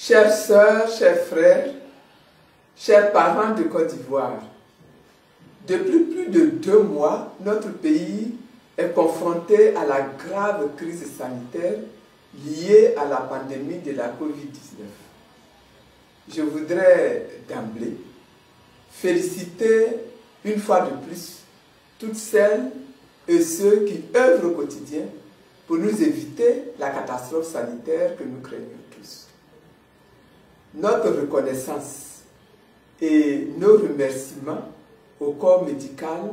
Chères sœurs, chers frères, chers parents de Côte d'Ivoire, depuis plus de 2 mois, notre pays est confronté à la grave crise sanitaire liée à la pandémie de la Covid-19. Je voudrais d'emblée féliciter une fois de plus toutes celles et ceux qui œuvrent au quotidien pour nous éviter la catastrophe sanitaire que nous craignons tous. Notre reconnaissance et nos remerciements au corps médical,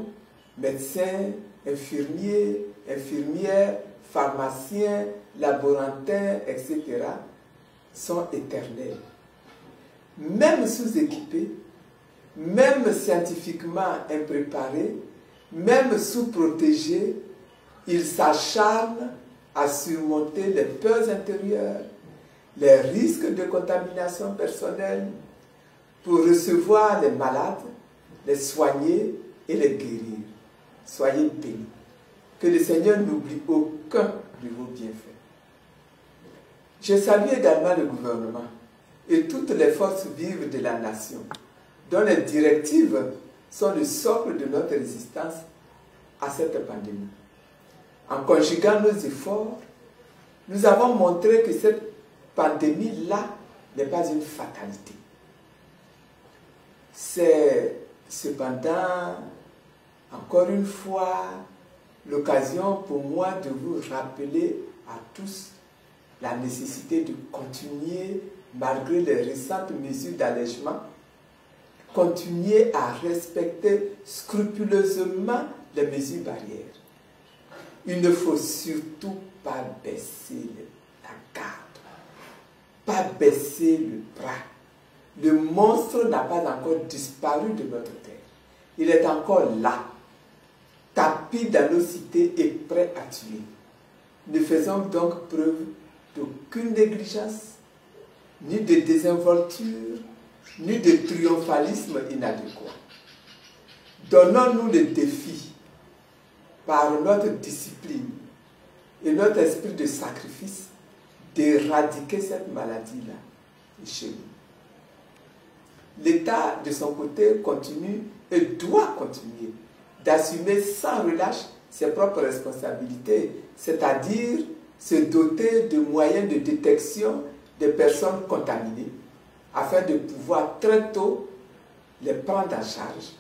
médecins, infirmiers, infirmières, pharmaciens, laborantins, etc., sont éternels. Même sous-équipés, même scientifiquement impréparés, même sous-protégés, ils s'acharnent à surmonter les peurs intérieures, les risques de contamination personnelle, pour recevoir les malades, les soigner et les guérir. Soyez bénis. Que le Seigneur n'oublie aucun de vos bienfaits. Je salue également le gouvernement et toutes les forces vives de la nation, dont les directives sont le socle de notre résistance à cette pandémie. En conjuguant nos efforts, nous avons montré que cette pandémie-là n'est pas une fatalité. C'est cependant, encore une fois, l'occasion pour moi de vous rappeler à tous la nécessité de continuer, malgré les récentes mesures d'allègement, continuer à respecter scrupuleusement les mesures barrières. Il ne faut surtout pas baisser la garde, pas baisser le bras. Le monstre n'a pas encore disparu de notre terre. Il est encore là, tapi dans nos cités et prêt à tuer. Ne faisons donc preuve d'aucune négligence, ni de désinvolture, ni de triomphalisme inadéquat. Donnons-nous le défi, par notre discipline et notre esprit de sacrifice, d'éradiquer cette maladie-là chez nous. L'État, de son côté, continue et doit continuer d'assumer sans relâche ses propres responsabilités, c'est-à-dire se doter de moyens de détection des personnes contaminées, afin de pouvoir très tôt les prendre en charge,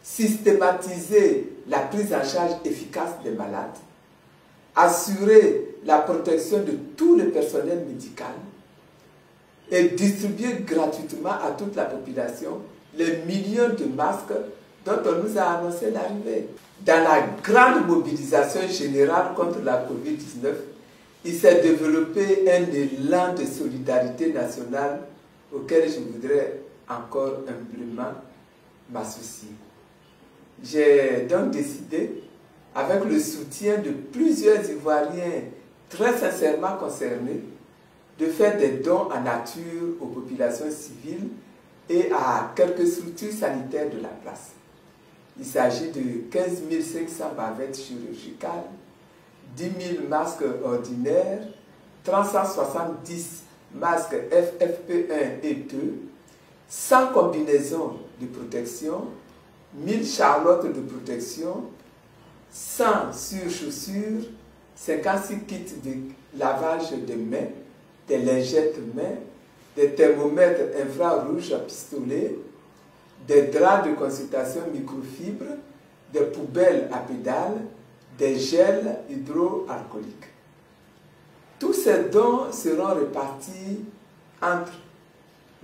systématiser la prise en charge efficace des malades, assurer la protection de tout le personnel médical, et distribuer gratuitement à toute la population les millions de masques dont on nous a annoncé l'arrivée. Dans la grande mobilisation générale contre la Covid-19, il s'est développé un élan de solidarité nationale auquel je voudrais encore humblement m'associer. J'ai donc décidé, avec le soutien de plusieurs Ivoiriens très sincèrement concernés, de faire des dons en nature aux populations civiles et à quelques structures sanitaires de la place. Il s'agit de 15 500 bavettes chirurgicales, 10 000 masques ordinaires, 370 masques FFP1 et 2, 100 combinaisons de protection, 1000 charlottes de protection, 100 surchaussures, 56 kits de lavage des mains, des lingettes mains, des thermomètres infrarouges à pistolet, des draps de consultation microfibre, des poubelles à pédales, des gels hydroalcooliques. Tous ces dons seront répartis entre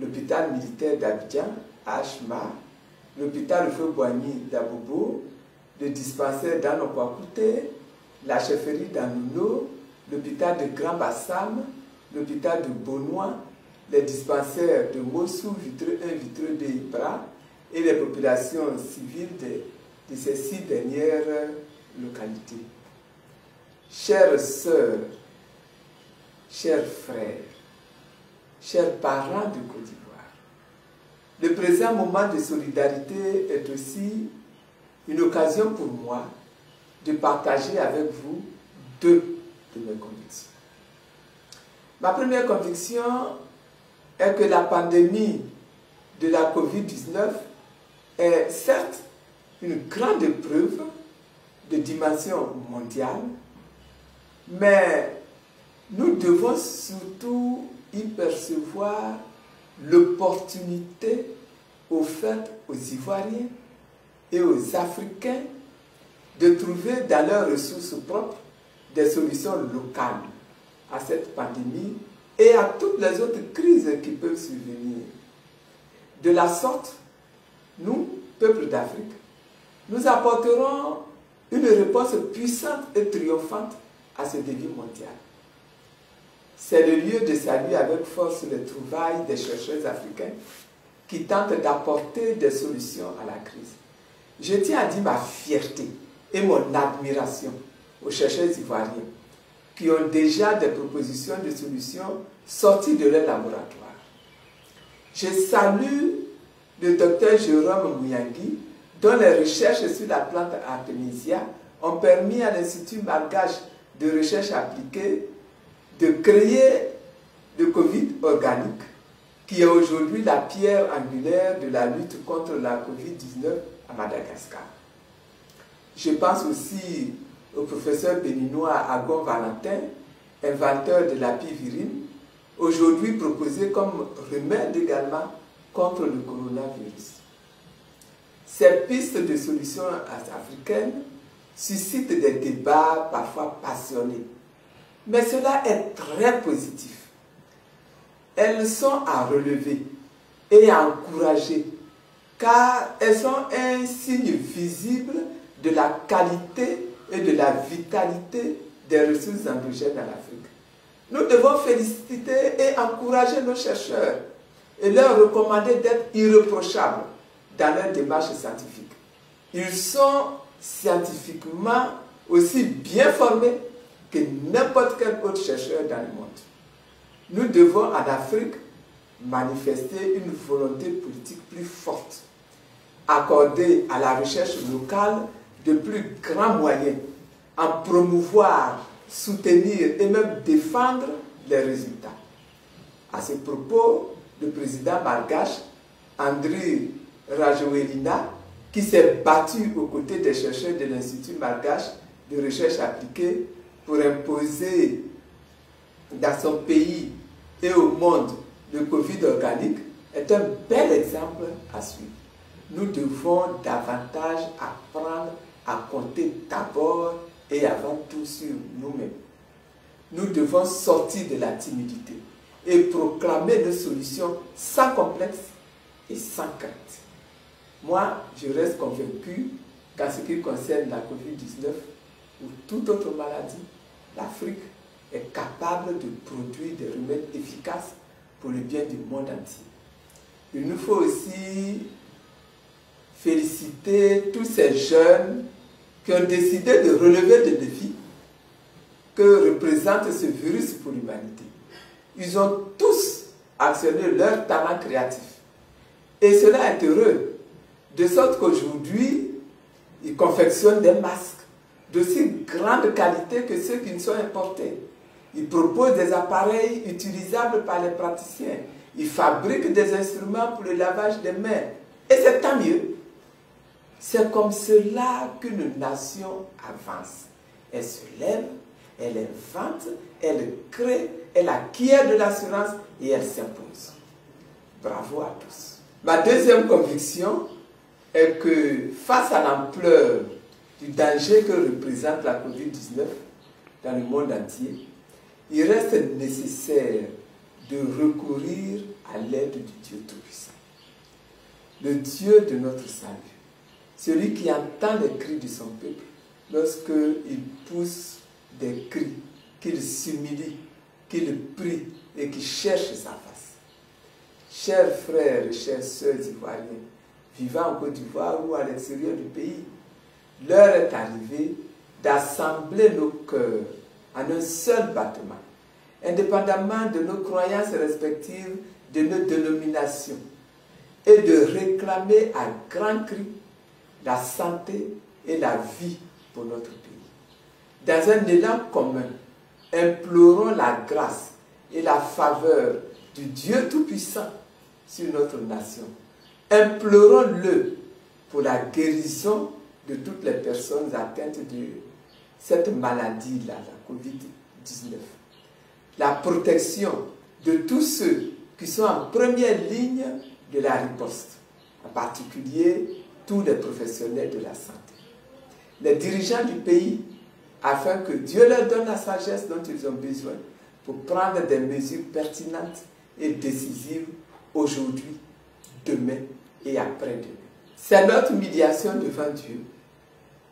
l'hôpital militaire d'Abidjan, à Achma, l'hôpital Feu-Boigny d'Abobo, le dispensaire d'Anokwakoute, la chefferie d'Anouno, l'hôpital de Grand Bassam, l'hôpital de Bonois, les dispensaires de Mossou, Vitreux 1, Vitreux 2 et Bras, et les populations civiles de ces 6 dernières localités. Chères sœurs, chers frères, chers parents de Côte d'Ivoire, le présent moment de solidarité est aussi une occasion pour moi de partager avec vous 2 de mes convictions. Ma première conviction est que la pandémie de la COVID-19 est certes une grande épreuve de dimension mondiale, mais nous devons surtout y percevoir l'opportunité offerte aux Ivoiriens et aux Africains de trouver dans leurs ressources propres des solutions locales à cette pandémie et à toutes les autres crises qui peuvent survenir. De la sorte, nous, peuple d'Afrique, nous apporterons une réponse puissante et triomphante à ce défi mondial. C'est le lieu de saluer avec force les trouvailles des chercheurs africains qui tentent d'apporter des solutions à la crise. Je tiens à dire ma fierté et mon admiration aux chercheurs ivoiriens qui ont déjà des propositions de solutions sorties de leur laboratoire. Je salue le docteur Jérôme Mouyangui, dont les recherches sur la plante Artemisia ont permis à l'Institut malgache de recherche appliquée de créer le Covid organique, qui est aujourd'hui la pierre angulaire de la lutte contre la Covid-19 à Madagascar. Je pense aussi au professeur béninois Agon Valentin, inventeur de l'apivirine, aujourd'hui proposé comme remède également contre le coronavirus. Ces pistes de solutions africaines suscitent des débats parfois passionnés, mais cela est très positif. Elles sont à relever et à encourager, car elles sont un signe visible de la qualité et de la vitalité des ressources endogènes en Afrique. Nous devons féliciter et encourager nos chercheurs et leur recommander d'être irréprochables dans leur démarche scientifique. Ils sont scientifiquement aussi bien formés que n'importe quel autre chercheur dans le monde. Nous devons en Afrique manifester une volonté politique plus forte, accorder à la recherche locale de plus grands moyens, en promouvoir, soutenir et même défendre les résultats. À ce propos, le président malgache, Andry Rajoelina, qui s'est battu aux côtés des chercheurs de l'Institut malgache de recherche appliquée pour imposer dans son pays et au monde le Covid organique, est un bel exemple à suivre. Nous devons davantage apprendre à compter d'abord et avant tout sur nous-mêmes. Nous devons sortir de la timidité et proclamer nos solutions sans complexe et sans crainte. Moi, je reste convaincu qu'en ce qui concerne la COVID-19 ou toute autre maladie, l'Afrique est capable de produire des remèdes efficaces pour le bien du monde entier. Il nous faut aussi féliciter tous ces jeunes qui ont décidé de relever des défis que représente ce virus pour l'humanité. Ils ont tous actionné leur talent créatif. Et cela est heureux, de sorte qu'aujourd'hui, ils confectionnent des masques d'aussi grande qualité que ceux qui ne sont importés. Ils proposent des appareils utilisables par les praticiens. Ils fabriquent des instruments pour le lavage des mains. Et c'est tant mieux. C'est comme cela qu'une nation avance. Elle se lève, elle invente, elle crée, elle acquiert de l'assurance et elle s'impose. Bravo à tous. Ma deuxième conviction est que face à l'ampleur du danger que représente la COVID-19 dans le monde entier, il reste nécessaire de recourir à l'aide du Dieu Tout-Puissant. Le Dieu de notre salut, celui qui entend les cris de son peuple lorsqu'il pousse des cris, qu'il s'humilie, qu'il prie et qu'il cherche sa face. Chers frères et chères sœurs ivoiriens, vivant en Côte d'Ivoire ou à l'extérieur du pays, l'heure est arrivée d'assembler nos cœurs en un seul battement, indépendamment de nos croyances respectives, de nos dénominations, et de réclamer à grands cris la santé et la vie pour notre pays. Dans un élan commun, implorons la grâce et la faveur du Dieu Tout-Puissant sur notre nation. Implorons-le pour la guérison de toutes les personnes atteintes de cette maladie-là, la COVID-19. La protection de tous ceux qui sont en première ligne de la riposte, en particulier tous les professionnels de la santé. Les dirigeants du pays, afin que Dieu leur donne la sagesse dont ils ont besoin pour prendre des mesures pertinentes et décisives aujourd'hui, demain et après-demain. C'est notre médiation devant Dieu,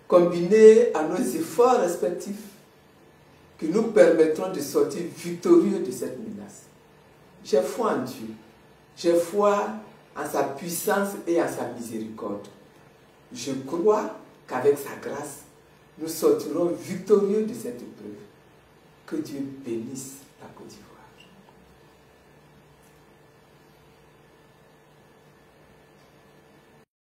combinée à nos efforts respectifs, qui nous permettront de sortir victorieux de cette menace. J'ai foi en Dieu, j'ai foi en sa puissance et en sa miséricorde. Je crois qu'avec sa grâce, nous sortirons victorieux de cette épreuve. Que Dieu bénisse la Côte d'Ivoire.